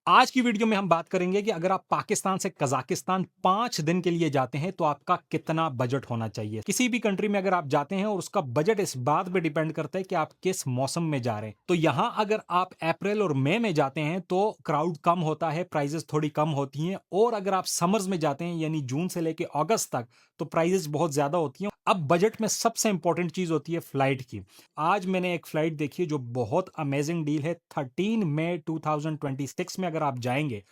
आज की वीडियो में हम बात करेंगे कि अगर आप पाकिस्तान से कजाकिस्तान 5 दिन के लिए जाते हैं तो आपका कितना बजट होना चाहिए। किसी भी कंट्री में अगर आप जाते हैं और उसका बजट इस बात पे डिपेंड करता है कि आप किस मौसम में जा रहे हैं। तो यहाँ अगर आप अप्रैल और मई में जाते हैं तो क्राउड कम होता है, प्राइजेस थोड़ी कम होती हैं। और अगर आप समर्स में जाते हैं यानी जून से लेके अगस्त तक तो प्राइजेस बहुत ज्यादा होती हैं। अब बजट में सबसे इंपॉर्टेंट चीज होती है फ्लाइट की। आज मैंने एक फ्लाइट देखी है जो बहुत अमेजिंग डील है। 13 मई 2026 में अगर आप जाएंगे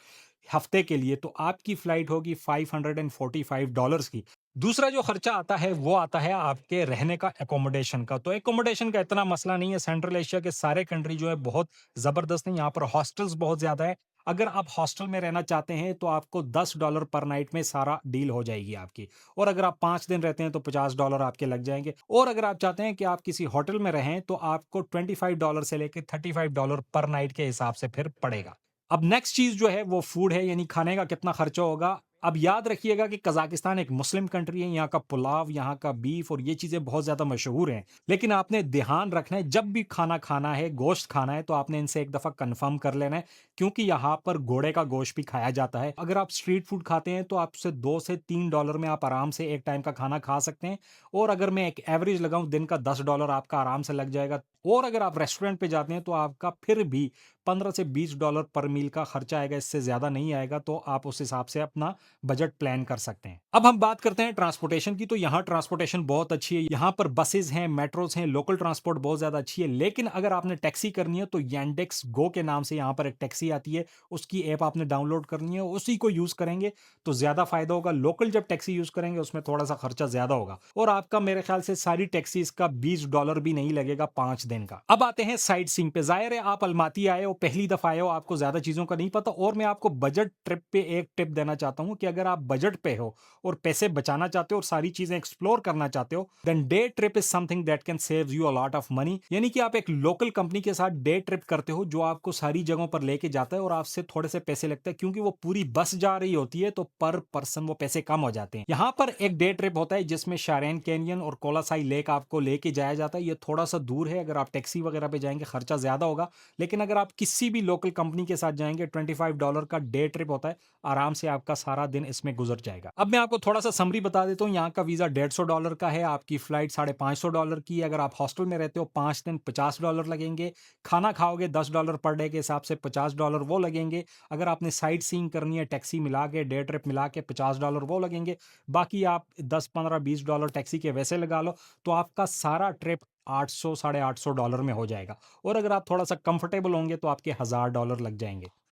हफ्ते के लिए तो आपकी फ्लाइट होगी $545 की। दूसरा जो खर्चा आता है वो आता है आपके रहने का, एकोमोडेशन का। तो एकोमोडेशन का इतना मसला नहीं है। सेंट्रल एशिया के सारे कंट्री जो है बहुत जबरदस्त है। यहाँ पर हॉस्टल्स बहुत ज्यादा है। अगर आप हॉस्टल में रहना चाहते हैं तो आपको $10 पर नाइट में सारा डील हो जाएगी आपकी। और अगर आप 5 दिन रहते हैं तो $50 आपके लग जाएंगे। और अगर आप चाहते हैं कि आप किसी होटल में रहें तो आपको $25 से लेकर $35 पर नाइट के हिसाब से फिर पड़ेगा। अब नेक्स्ट चीज जो है वो फूड है, यानी खाने का कितना खर्चा होगा। अब याद रखिएगा कि कजाकिस्तान एक मुस्लिम कंट्री है। यहाँ का पुलाव, यहाँ का बीफ और ये चीजें बहुत ज्यादा मशहूर हैं। लेकिन आपने ध्यान रखना है, जब भी खाना खाना है, गोश्त खाना है, तो आपने इनसे एक दफा कंफर्म कर लेना है, क्योंकि यहाँ पर घोड़े का गोश्त भी खाया जाता है। अगर आप स्ट्रीट फूड खाते हैं तो आपसे $2 से $3 में आप आराम से एक टाइम का खाना खा सकते हैं। और अगर मैं एक एवरेज लगाऊं, दिन का $10 आपका आराम से लग जाएगा। और अगर आप रेस्टोरेंट पे जाते हैं तो आपका फिर भी $15 से $20 पर मील का खर्चा आएगा, इससे ज्यादा नहीं आएगा। तो आप उस हिसाब से अपना बजट प्लान कर सकते हैं। अब हम बात करते हैं ट्रांसपोर्टेशन की। तो यहाँ ट्रांसपोर्टेशन बहुत अच्छी है। यहाँ पर बसेस हैं, मेट्रोस हैं, लोकल ट्रांसपोर्ट बहुत ज्यादा अच्छी है। लेकिन अगर आपने टैक्सी करनी है तो यैंडेक्स गो के नाम से यहाँ पर एक टैक्सी आती है। उसकी ऐप आपने डाउनलोड करनी है, उसी को यूज करेंगे तो ज्यादा फायदा होगा। लोकल जब टैक्सी यूज करेंगे उसमें थोड़ा सा खर्चा ज्यादा होगा। और आपका मेरे ख्याल से सारी टैक्सी का $20 भी नहीं लगेगा 5 दिन का। अब आते हैं साइट सीइंग पे। जाहिर है आप अलमाती आए हो, पहली दफा आए हो, आपको ज्यादा चीजों का नहीं पता। और मैं आपको बजट ट्रिप पे एक टिप देना चाहता हूं कि अगर आप बजट पे हो और पैसे बचाना चाहते हो और सारी चीजें एक्सप्लोर करना चाहते हो, then day trip is something that can save you a lot of money. यानी कि आप एक लोकल कंपनी के साथ डे ट्रिप करते हो जो आपको सारी जगहों पर लेके जाता है और आपसे थोड़े से पैसे लगते हैं, क्योंकि वो पूरी बस जा रही होती है तो पर पर्सन वो पैसे कम हो जाते हैं। यहाँ पर एक डे ट्रिप होता है जिसमें शारैन कैनियन और कोलासाई लेक आपको लेके जाया जाता है। ये थोड़ा सा दूर है, अगर आप टैक्सी वगैरह पे जाएंगे खर्चा ज्यादा होगा। लेकिन अगर आप किसी भी लोकल कंपनी के साथ जाएंगे, $25 का डे ट्रिप होता है, आराम से आपका सारा दिन इसमें गुजर जाएगा। अब मैं आपको थोड़ा सा समरी बता देता हूँ। यहाँ का वीजा $150 का है, आपकी फ्लाइट $550 की है। अगर आप हॉस्टल में रहते हो 5 दिन, $50 लगेंगे। खाना खाओगे $10 पर डे के हिसाब से $50 वो लगेंगे। अगर आपने साइट सीइंग करनी है, टैक्सी मिला के, डे ट्रिप मिला के, $50 वो लगेंगे। बाकी आप 10, 15, $20 टैक्सी के वैसे लगा लो तो आपका सारा ट्रिप 800, $850 में हो जाएगा। और अगर आप थोड़ा सा कंफर्टेबल होंगे तो आपके $1000 लग जाएंगे।